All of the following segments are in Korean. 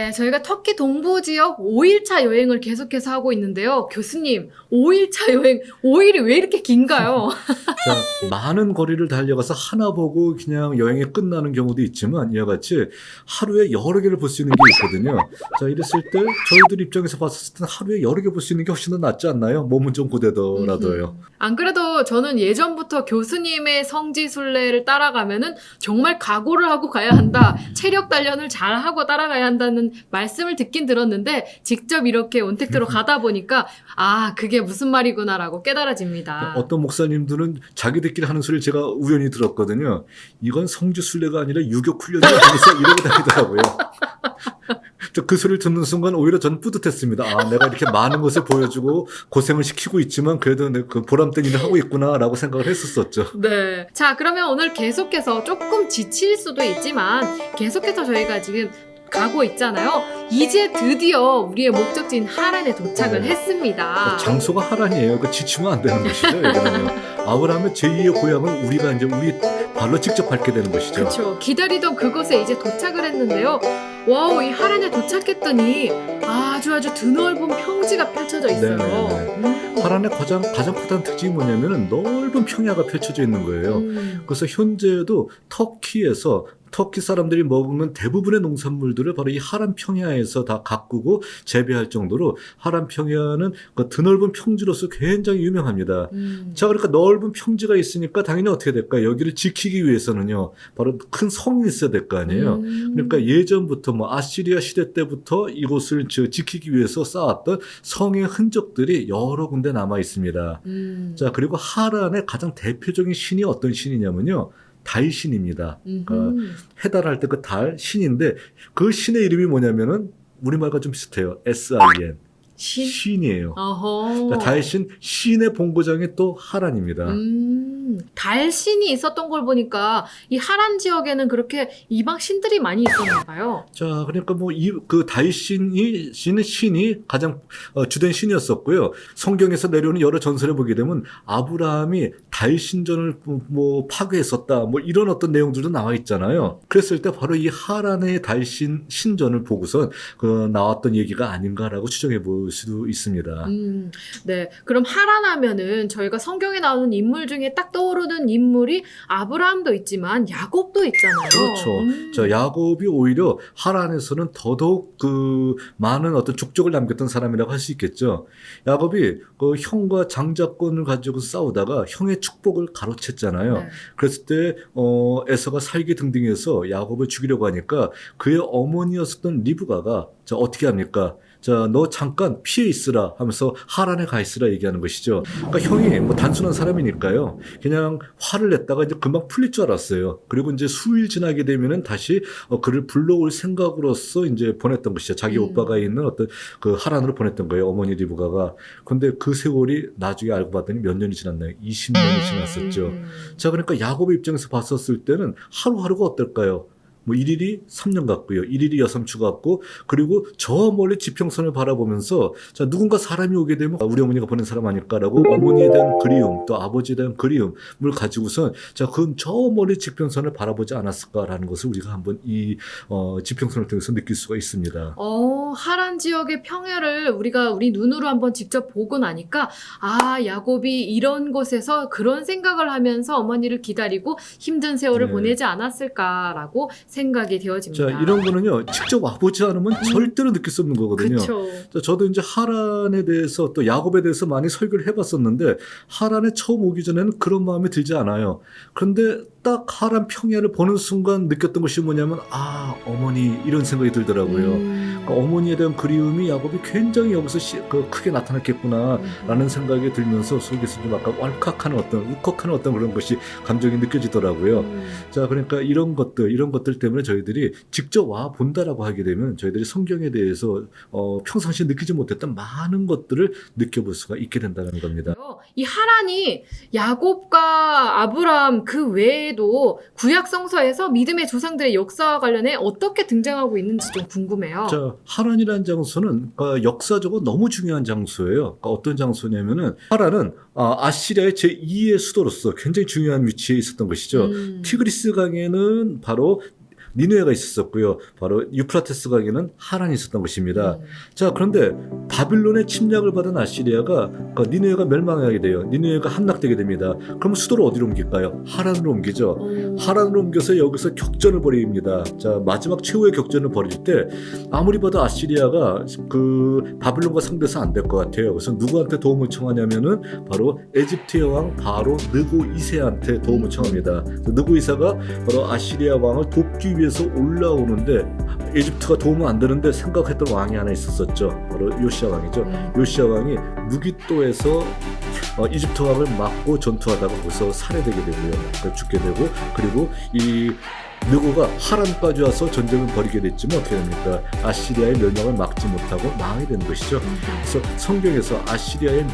네, 저희가 터키 동부 지역 5일차 여행을 계속해서 하고 있는데요. 교수님, 5일차 여행, 5일이 왜 이렇게 긴가요? 자, 많은 거리를 달려가서 하나 보고 그냥 여행이 끝나는 경우도 있지만 이와 같이 하루에 여러 개를 볼 수 있는 게 있거든요. 자, 이랬을 때 저희들 입장에서 봤을 때 하루에 여러 개 볼 수 있는 게 훨씬 더 낫지 않나요? 몸은 좀 고되더라도요. 안 그래도 저는 예전부터 교수님의 성지순례를 따라가면은 정말 각오를 하고 가야 한다. 체력 단련을 잘 하고 따라가야 한다는 말씀을 듣긴 들었는데 직접 이렇게 온택트로 가다 보니까 아, 그게 무슨 말이구나라고 깨달아집니다. 어떤 목사님들은 자기들끼리 하는 소리를 제가 우연히 들었거든요. 이건 성지순례가 아니라 유격훈련이라고 하면서 이러고 다니더라고요. 그 소리를 듣는 순간 오히려 저는 뿌듯했습니다. 아, 내가 이렇게 많은 것을 보여주고 고생을 시키고 있지만 그래도 그 보람된 일을 하고 있구나라고 생각을 했었었죠. 네. 자, 그러면 오늘 계속해서 조금 지칠 수도 있지만 계속해서 저희가 지금 가고 있잖아요. 이제 드디어 우리의 목적지인 하란에 도착을 네. 했습니다. 장소가 하란이에요. 그 지치면 안 되는 것이죠. 여기는요. 아브라함의 제2의 고향을 우리가 이제 우리 발로 직접 밟게 되는 것이죠. 그렇죠. 기다리던 그곳에 이제 도착을 했는데요. 와우, 이 하란에 도착했더니 아주 드넓은 평지가 펼쳐져 있어요. 네네네. 하란의 가장 크다는 특징이 뭐냐면은 넓은 평야가 펼쳐져 있는 거예요. 그래서 현재도 터키 사람들이 먹는 대부분의 농산물들을 바로 이 하란 평야에서 다 가꾸고 재배할 정도로 하란 평야는 그 드넓은 평지로서 굉장히 유명합니다. 자, 그러니까 넓은 평지가 있으니까 당연히 어떻게 될까? 여기를 지키기 위해서는요, 바로 큰 성이 있어야 될 거 아니에요. 그러니까 예전부터 뭐 아시리아 시대 때부터 이곳을 지키기 위해서 쌓았던 성의 흔적들이 여러 군데 남아 있습니다. 자, 그리고 하란의 가장 대표적인 신이 어떤 신이냐면요. 달신입니다. 해달할 때 그 달, 신인데 그 신의 이름이 뭐냐면은 우리말과 좀 비슷해요. SIN. 신이에요. 어허. 달신, 신의 본고장이 또 하란입니다. 달신이 있었던 걸 보니까 이 하란 지역에는 그렇게 이방 신들이 많이 있었나 봐요. 자, 그러니까 뭐 그 신이 가장 주된 신이었었고요. 성경에서 내려오는 여러 전설을 보게 되면 아브라함이 달신전을 뭐 파괴했었다. 뭐 이런 어떤 내용들도 나와 있잖아요. 그랬을 때 바로 이 하란의 달신 신전을 보고선 그 나왔던 얘기가 아닌가라고 추정해 볼 수도 있습니다. 네. 그럼 하란하면은 저희가 성경에 나오는 인물 중에 딱 떠오르는 인물이 아브라함도 있지만 야곱도 있잖아요. 그렇죠. 자, 야곱이 오히려 하란에서는 더더욱 그 많은 어떤 족적을 남겼던 사람이라고 할 수 있겠죠. 야곱이 그 형과 장자권을 가지고 싸우다가 형의 축복을 가로챘잖아요. 네. 그랬을 때 에서가 살기 등등해서 야곱을 죽이려고 하니까 그의 어머니였었던 리브가가 자, 어떻게 합니까? 자, 너 잠깐 피해 있으라 하면서 하란에 가 있으라 얘기하는 것이죠. 그러니까 형이 뭐 단순한 사람이니까요. 그냥 화를 냈다가 이제 금방 풀릴 줄 알았어요. 그리고 이제 수일 지나게 되면은 다시 그를 불러올 생각으로서 이제 보냈던 것이죠. 자기 오빠가 있는 어떤 그 하란으로 보냈던 거예요. 어머니 리브가가. 근데 그 세월이 나중에 알고 봤더니 몇 년이 지났나요? 20년이 지났었죠. 자, 그러니까 야곱의 입장에서 봤었을 때는 하루하루가 어떨까요? 뭐 1일이 3년 같고요. 1일이 여삼주 같고 그리고 저 멀리 지평선을 바라보면서 자, 누군가 사람이 오게 되면 우리 어머니가 보낸 사람 아닐까라고 어머니에 대한 그리움 또 아버지에 대한 그리움을 가지고선 자, 그럼 저 멀리 지평선을 바라보지 않았을까라는 것을 우리가 한번 이 지평선을 통해서 느낄 수가 있습니다. 하란 지역의 평야를 우리가 우리 눈으로 한번 직접 보고 나니까 아, 야곱이 이런 곳에서 그런 생각을 하면서 어머니를 기다리고 힘든 세월을 네. 보내지 않았을까라고 생각이 되어집니다. 자, 이런 거는요, 직접 와보지 않으면 절대로 느낄 수 없는 거거든요. 그렇죠. 자, 저도 이제 하란에 대해서 또 야곱에 대해서 많이 설교를 해봤었는데, 하란에 처음 오기 전에는 그런 마음이 들지 않아요. 그런데 딱 하란 평야를 보는 순간 느꼈던 것이 뭐냐면, 아, 어머니, 이런 생각이 들더라고요. 그러니까 어머니에 대한 그리움이 야곱이 굉장히 여기서 크게 나타났겠구나, 라는 생각이 들면서 속에서 좀 약간 울컥하는 어떤 그런 것이 감정이 느껴지더라고요. 자, 그러니까 이런 것들 때문에 저희들이 직접 와 본다라고 하게 되면 저희들이 성경에 대해서 평상시에 느끼지 못했던 많은 것들을 느껴볼 수가 있게 된다는 겁니다. 이 하란이 야곱과 아브라함 그 외에도 구약 성서에서 믿음의 조상들의 역사와 관련해 어떻게 등장하고 있는지 좀 궁금해요. 자, 하란이라는 장소는 역사적으로 너무 중요한 장소예요. 어떤 장소냐면은 하란은 아시리아의 제2의 수도로서 굉장히 중요한 위치에 있었던 것이죠. 티그리스 강에는 바로 니누에가 있었고요. 바로 유프라테스 강에는 하란이 있었던 것입니다. 자, 그런데 바빌론의 침략을 받은 아시리아가 그 니누에가 멸망하게 돼요. 니누에가 함락되게 됩니다. 그럼 수도를 어디로 옮길까요? 하란으로 옮기죠. 하란으로 옮겨서 여기서 격전을 벌입니다. 자, 마지막 최후의 격전을 벌일 때 아무리 봐도 아시리아가 그 바빌론과 상대해서 안 될 것 같아요. 그래서 누구한테 도움을 청하냐면은 바로 에집트의 왕 바로 느고 2세한테 도움을 청합니다. 느고 2세가 바로 아시리아 왕을 돕기 위해서 올라오는데 에집트가 도움은 안 되는데 생각했던 왕이 하나 있었었죠. 바로 요시아 왕이죠. 요시아 왕이 무기또에서 이집트 왕을 막고 전투하다가 거기서 살해되게 되고요. 그러니까 죽게 되고, 그리고 이 느고가 하란까지 와서 전쟁을 벌이게 됐지만 어떻게 됩니까? 아시리아의 멸망을 막지 못하고 망하게 되는 것이죠. 그래서 성경에서 아시리아의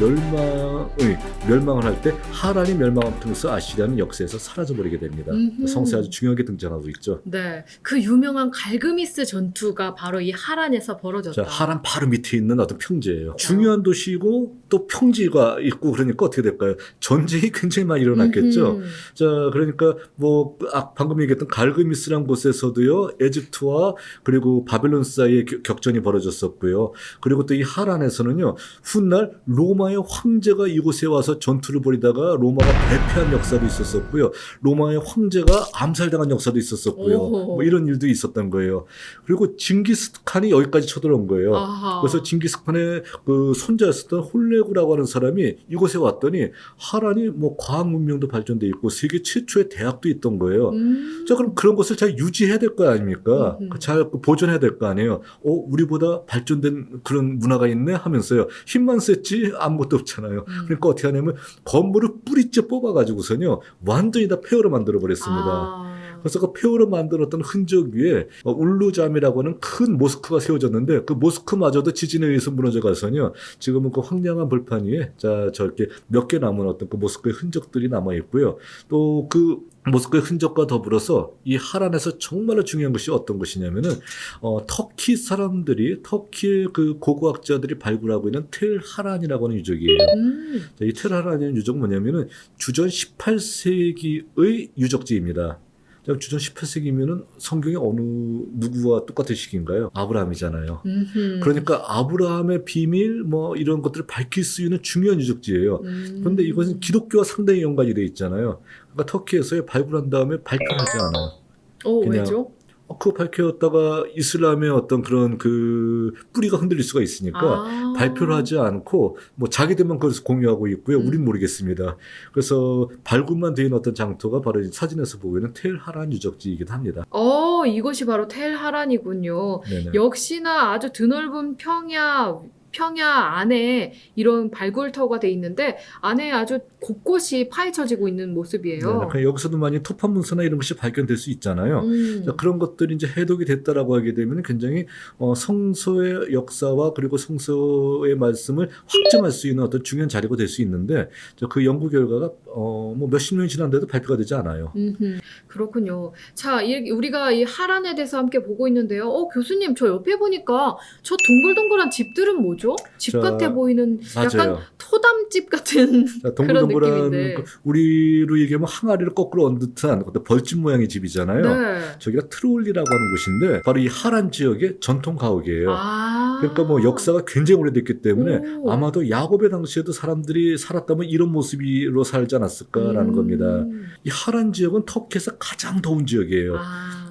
멸망을 할 때 하란이 멸망을 통해서 아시리아는 역사에서 사라져버리게 됩니다. 성서에 아주 중요하게 등장하고 있죠. 네, 그 유명한 갈그미스 전투가 바로 이 하란에서 벌어졌다. 자, 하란 바로 밑에 있는 어떤 평지예요. 중요한 도시이고 또 평지가 있고 그러니까 어떻게 될까요? 전쟁이 굉장히 많이 일어났겠죠. 자, 그러니까 뭐 방금 얘기했던 갈그미스란 곳에서도요, 에집트와 그리고 바벨론 사이에 격전이 벌어졌었고요. 그리고 또 이 하란에서는요, 훗날 로마의 황제가 이곳에 와서 전투를 벌이다가 로마가 패배한 역사도 있었었고요. 로마의 황제가 암살당한 역사도 있었었고요. 뭐 이런 일도 있었던 거예요. 그리고 징기스칸이 여기까지 쳐들어온 거예요. 아하. 그래서 징기스칸의 그 손자였었던 홀레구라고 하는 사람이 이곳에 왔더니 하란이 뭐 과학 문명도 발전돼 있고 세계 최초의 대학도 있던 거예요. 자, 그럼 그런 것을 잘 유지해야 될 거 아닙니까? 잘 보존해야 될 거 아니에요. 우리보다 발전된 그런 문화가 있네 하면서요. 힘만 썼지 아무것도 없잖아요. 그러니까 어떻게 하냐면 건물을 뿌리째 뽑아가지고서요. 완전히 다 폐허로 만들어 버렸습니다. 그래서 그 폐허로 만들었던 흔적 위에 울루잠이라고 하는 큰 모스크가 세워졌는데 그 모스크마저도 지진에 의해서 무너져 가서요. 지금은 그 황량한 벌판 위에 자 저렇게 몇 개 남은 어떤 그 모스크의 흔적들이 남아 있고요. 또 그 모스크의 흔적과 더불어서 이 하란에서 정말로 중요한 것이 어떤 것이냐면은 터키 사람들이 터키의 그 고고학자들이 발굴하고 있는 텔 하란이라고 하는 유적이에요. 자, 이 텔 하란이라는 유적은 뭐냐면은 주전 18세기의 유적지입니다. 주전 18세기면은 성경에 어느 누구와 똑같은 시기인가요? 아브라함이잖아요. 그러니까 아브라함의 비밀 뭐 이런 것들을 밝힐 수 있는 중요한 유적지예요. 그런데 이것은 기독교와 상당히 연관이 돼 있잖아요. 그러니까 터키에서 발굴한 다음에 발표하지 않아요. 그냥 왜죠? 그거 밝혔다가 이슬람의 어떤 그런 그 뿌리가 흔들릴 수가 있으니까 발표를 하지 않고 뭐 자기들만 그것을 공유하고 있고요. 우린 모르겠습니다. 그래서 발굴만 되어 있는 어떤 장터가 바로 사진에서 보이는 텔 하란 유적지이기도 합니다. 이것이 바로 텔 하란이군요. 네네. 역시나 아주 드넓은 평야 안에 이런 발굴터가 돼 있는데 안에 아주 곳곳이 파헤쳐지고 있는 모습이에요. 네, 여기서도 많이 토판 문서나 이런 것이 발견될 수 있잖아요. 자, 그런 것들이 이제 해독이 됐다라고 하게 되면 굉장히 성서의 역사와 그리고 성서의 말씀을 확증할 수 있는 어떤 중요한 자료가 될 수 있는데 그 연구 결과가 뭐 몇십 년이 지났는데도 발표가 되지 않아요. 그렇군요. 자, 우리가 이 하란에 대해서 함께 보고 있는데요. 교수님, 저 옆에 보니까 저 동글동글한 집들은 뭐죠? 집 자, 같아 보이는 약간 맞아요. 토담집 같은 자, 그런 동글동글한 느낌인데. 우리로 얘기하면 항아리를 거꾸로 얹은 듯한 어떤 벌집 모양의 집이잖아요. 네. 저기가 트롤리라고 하는 곳인데 바로 이 하란 지역의 전통 가옥이에요. 그러니까 뭐 역사가 굉장히 오래됐기 때문에 아마도 야곱의 당시에도 사람들이 살았다면 이런 모습으로 살지 않았을까라는 겁니다. 이 하란 지역은 터키에서 가장 더운 지역이에요.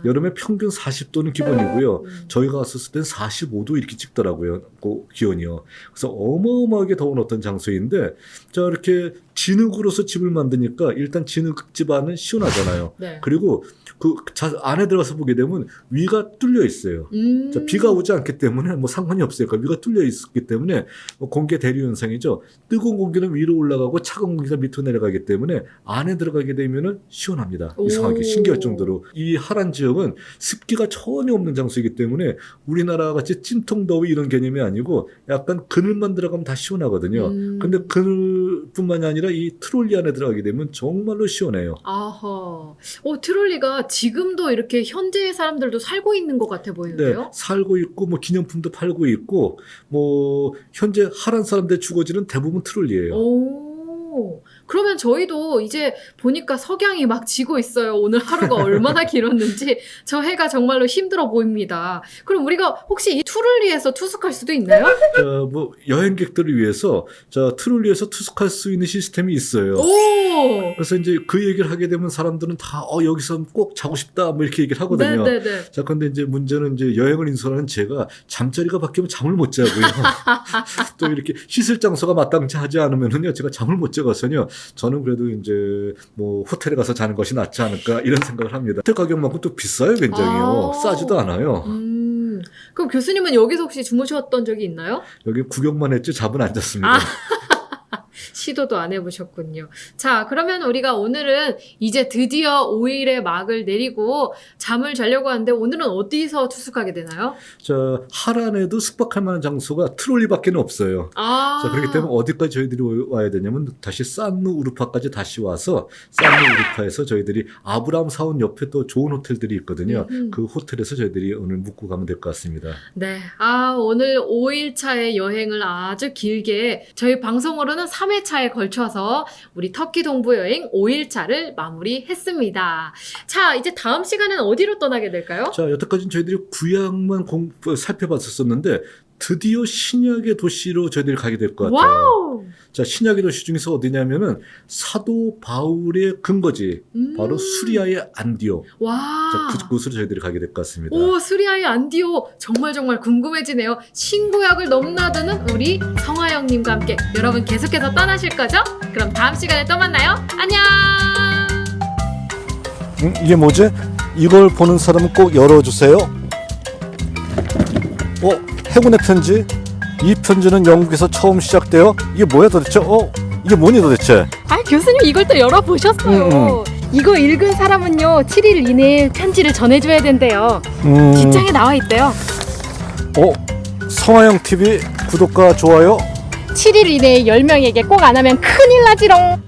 여름에 평균 40도는 기본이고요. 저희가 갔었을 땐 45도 이렇게 찍더라고요. 그 기온이요. 그래서 어마어마하게 더운 어떤 장소인데 자 이렇게 진흙으로서 집을 만드니까 일단 진흙집 안은 시원하잖아요. 네. 그리고 그 안에 들어가서 보게 되면 위가 뚫려 있어요. 자, 비가 오지 않기 때문에 뭐 상관이 없어요. 그러니까 위가 뚫려 있기 때문에 뭐 공기 대류 현상이죠. 뜨거운 공기는 위로 올라가고 차가운 공기가 밑으로 내려가기 때문에 안에 들어가게 되면은 시원합니다. 이상하게 신기할 정도로 이 하란 지역은 습기가 전혀 없는 장소이기 때문에 우리나라 같이 찜통 더위 이런 개념이 아니고 약간 그늘만 들어가면 다 시원하거든요. 근데 그늘뿐만이 아니라 이 트롤리 안에 들어가게 되면 정말로 시원해요. 아하. 트롤리가 지금도 이렇게 현재의 사람들도 살고 있는 것 같아 보이는데요? 네, 살고 있고 뭐 기념품도 팔고 있고 뭐 현재 하란 사람들 주거지는 대부분 트롤리예요. 그러면 저희도 이제 보니까 석양이 막 지고 있어요. 오늘 하루가 얼마나 길었는지 저 해가 정말로 힘들어 보입니다. 그럼 우리가 혹시 이 투룰리에서 투숙할 수도 있나요? 뭐 여행객들을 위해서 트롤리에서 투숙할 수 있는 시스템이 있어요. 오! 그래서 이제 그 얘기를 하게 되면 사람들은 다 여기서 꼭 자고 싶다 뭐 이렇게 얘기를 하거든요. 네네네. 자, 근데 이제 문제는 이제 여행을 인솔하는 제가 잠자리가 바뀌면 잠을 못 자고요. 또 이렇게 씻을 장소가 마땅치 하지 않으면은요, 제가 잠을 못 자가서요. 저는 그래도 이제 뭐 호텔에 가서 자는 것이 낫지 않을까 이런 생각을 합니다. 호텔 가격만큼 또 비싸요, 굉장히요. 아. 싸지도 않아요. 그럼 교수님은 여기서 혹시 주무셨던 적이 있나요? 여기 구경만 했지 잠은 안 잤습니다. 아. 시도도 안 해보셨군요. 자, 그러면 우리가 오늘은 이제 드디어 5일의 막을 내리고 잠을 자려고 하는데 오늘은 어디서 투숙하게 되나요? 하란에도 숙박할 만한 장소가 트롤리밖에 없어요. 아. 자, 그렇기 때문에 어디까지 저희들이 와야 되냐면 다시 산누 우르파까지 다시 와서 산누 우르파에서 저희들이 아브라함 사원 옆에 또 좋은 호텔들이 있거든요. 그 호텔에서 저희들이 오늘 묵고 가면 될 것 같습니다. 네. 오늘 5일차의 여행을 아주 길게 저희 방송으로는 3회차에 걸쳐서 우리 터키 동부 여행 5일차를 마무리했습니다. 자, 이제 다음 시간은 어디로 떠나게 될까요? 자, 여태까지는 저희들이 구약만 살펴봤었는데 드디어 신약의 도시로 저희들이 가게 될 것 같아요. 와우! 자, 신약의 도시 중에서 어디냐면은 사도 바울의 근거지, 바로 수리아의 안디옥. 와. 자, 그곳으로 저희들이 가게 될 것 같습니다. 오, 수리아의 안디오 정말 궁금해지네요. 신구약을 넘나드는 우리 성화영님과 함께 여러분 계속해서 떠나실 거죠? 그럼 다음 시간에 또 만나요. 안녕. 이게 뭐지? 이걸 보는 사람은 꼭 열어주세요. 해군의 편지? 이 편지는 영국에서 처음 시작돼요? 이게 뭐야 도대체? 이게 뭐니 도대체? 교수님 이걸 또 열어보셨어요. 이거 읽은 사람은요 7일 이내에 편지를 전해줘야 된대요. 뒷장에 나와 있대요. 성화영 TV 구독과 좋아요 7일 이내에 10명에게 꼭 안 하면 큰일 나지롱.